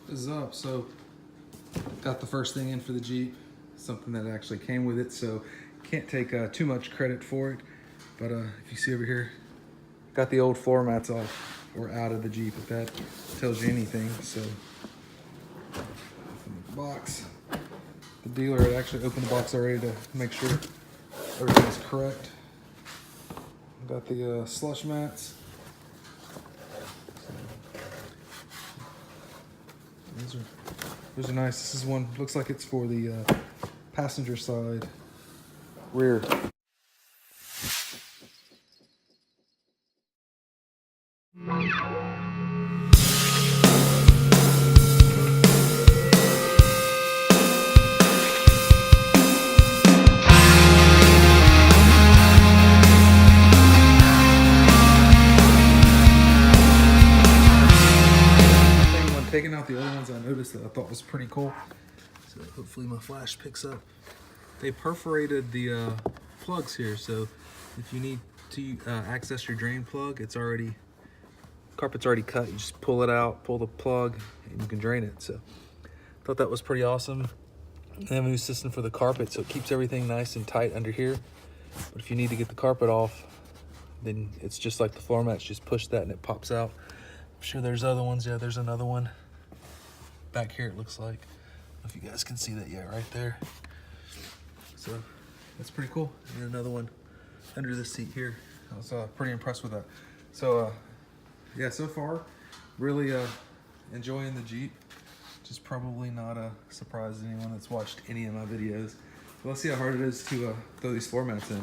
Is up. So got the first thing in for the Jeep, something that actually came with it, so can't take too much credit for it. But if you see over here, got the old floor mats off or out of the Jeep, if that tells you anything. So open the box. The dealer had actually opened the box already to make sure everything is correct. Got the slush mats. Those are nice. This is one, looks like it's for the passenger side rear. Taking out the other ones, I noticed that I thought was pretty cool. So hopefully my flash picks up. They perforated the plugs here, so if you need to access your drain plug, it's already, carpet's already cut. You just pull it out, pull the plug, and you can drain it. So I thought that was pretty awesome. They have a new system for the carpet, so it keeps everything nice and tight under here. But if you need to get the carpet off, then it's just like the floor mats, just push that and it pops out. I'm sure there's other ones. Yeah, there's another one back here, it looks like. I don't know if you guys can see that yet, right there. So that's pretty cool. And another one under the seat here. I was pretty impressed with that. So yeah, so far really enjoying the Jeep. Just probably not a surprise to anyone that's watched any of my videos. But let's see how hard it is to throw these floor mats in.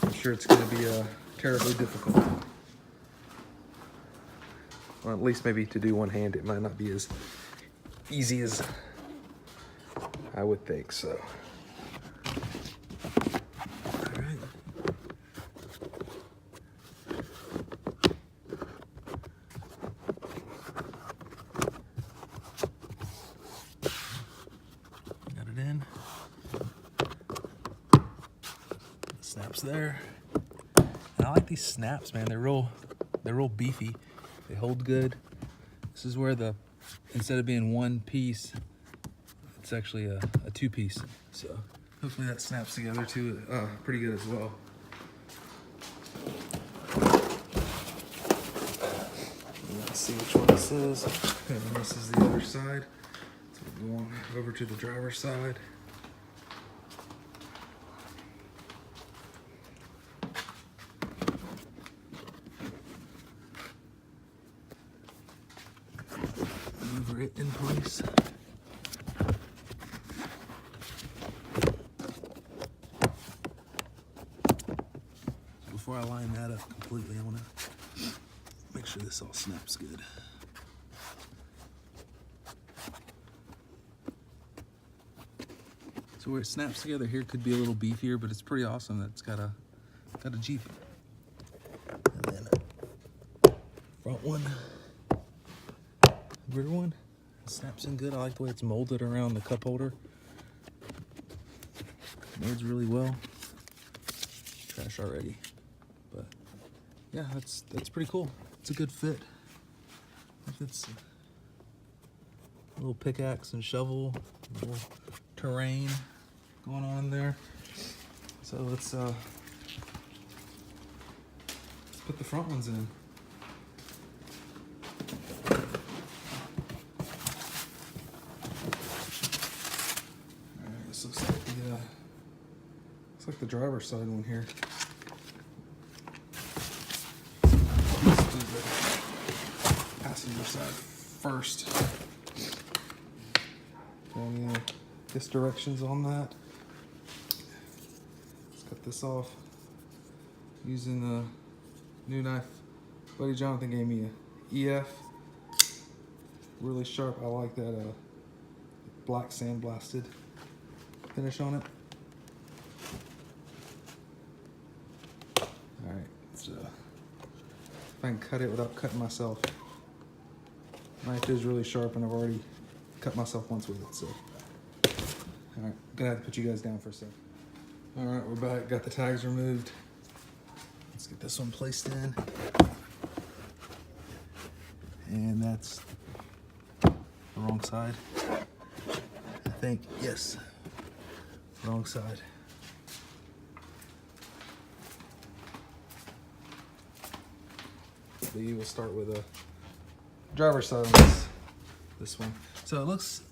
I'm sure it's going to be terribly difficult. Well, at least maybe to do one hand, it might not be as easy as I would think. So, all right. Got it in. Snaps there. And I like these snaps, man. They're real beefy. They hold good. This is where the, instead of being one piece, it's actually a two piece. So hopefully that snaps together too, pretty good as well. Let's see which one this is. And this is the other side. So we're going over to the driver's side. Maneuver it in place. Before I line that up completely, I want to make sure this all snaps good. So where it snaps together here could be a little beefier, but it's pretty awesome that it's got a Jeep. And then front one, rear one, it snaps in good. I like the way it's molded around the cup holder. Molds really well. Trash already, but yeah, that's pretty cool. It's a good fit. It's a little pickaxe and shovel, a little terrain going on in there. So let's put the front ones in. This looks like the driver's side one here. Let's do the passenger side first. Any directions on that? Let's cut this off using the new knife Buddy Jonathan gave me, a EF. Really sharp. I like that black sandblasted finish on it. Alright, so if I can cut it without cutting myself. Knife is really sharp and I've already cut myself once with it, so. Alright, gonna have to put you guys down for a second. Alright, we're back, got the tags removed. Let's get this one placed in. And that's the wrong side. I think, yes, wrong side. We'll start with a driver's side on this one. So it looks,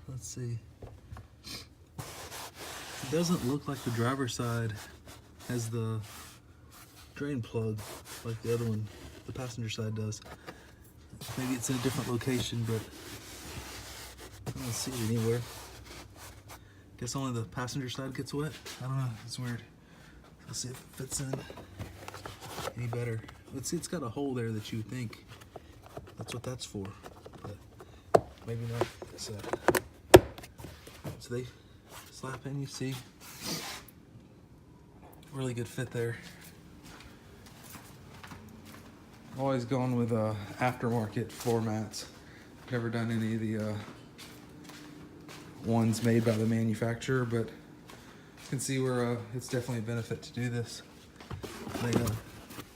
let's see. It doesn't look like the driver's side has the drain plug like the other one, the passenger side does. Maybe it's in a different location, but I don't see it anywhere. Guess only the passenger side gets wet. I don't know, it's weird. Let's see if it fits in any better. Let's see, it's got a hole there that you would think that's what that's for, but maybe not. So they slap in, you see. Really good fit there. Always gone with aftermarket floor mats. Never done any of the ones made by the manufacturer, but you can see where it's definitely a benefit to do this.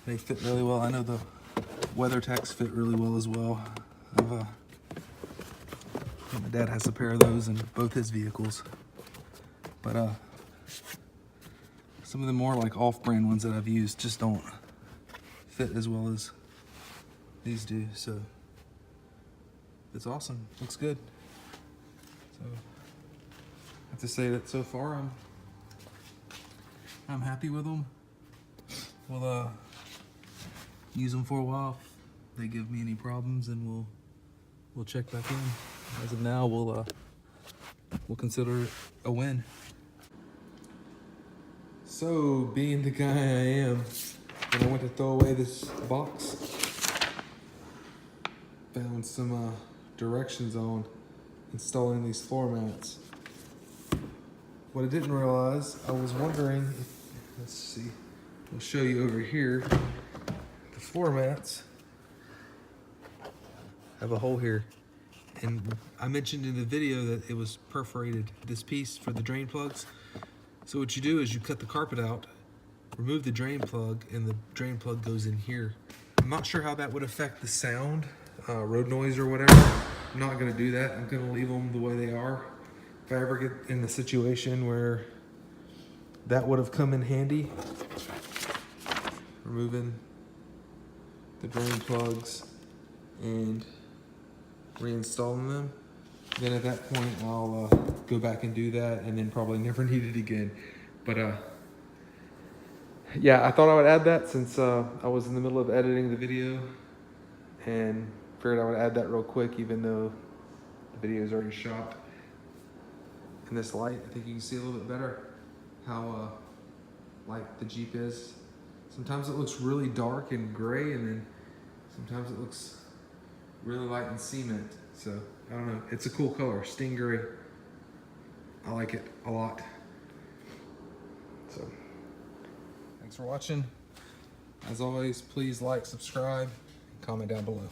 They fit really well. I know the WeatherTechs fit really well as well. My dad has a pair of those in both his vehicles, but some of the more like off-brand ones that I've used just don't fit as well as these do. So it's awesome. Looks good. So I have to say that so far I'm happy with them. We'll use them for a while. If they give me any problems, and we'll check back in. As of now, we'll consider it a win. So, being the guy I am, when I went to throw away this box, found some directions on installing these floor mats. What I didn't realize, I was wondering if, let's see, I'll show you over here. The floor mats have a hole here. And I mentioned in the video that it was perforated, this piece for the drain plugs. So what you do is you cut the carpet out, remove the drain plug, and the drain plug goes in here. I'm not sure how that would affect the sound, road noise or whatever. I'm not gonna do that. I'm gonna leave them the way they are. If I ever get in the situation where that would have come in handy, removing the drain plugs and reinstalling them, then at that point I'll go back and do that, and then probably never need it again. But yeah, I thought I would add that since I was in the middle of editing the video, and figured I would add that real quick, even though the video is already shot. In this light, I think you can see a little bit better how light the Jeep is. Sometimes it looks really dark and gray, and then sometimes it looks really light and cement. So I don't know, it's a cool color, sting gray. I like it a lot. So thanks for watching. As always, please like, subscribe, and comment down below.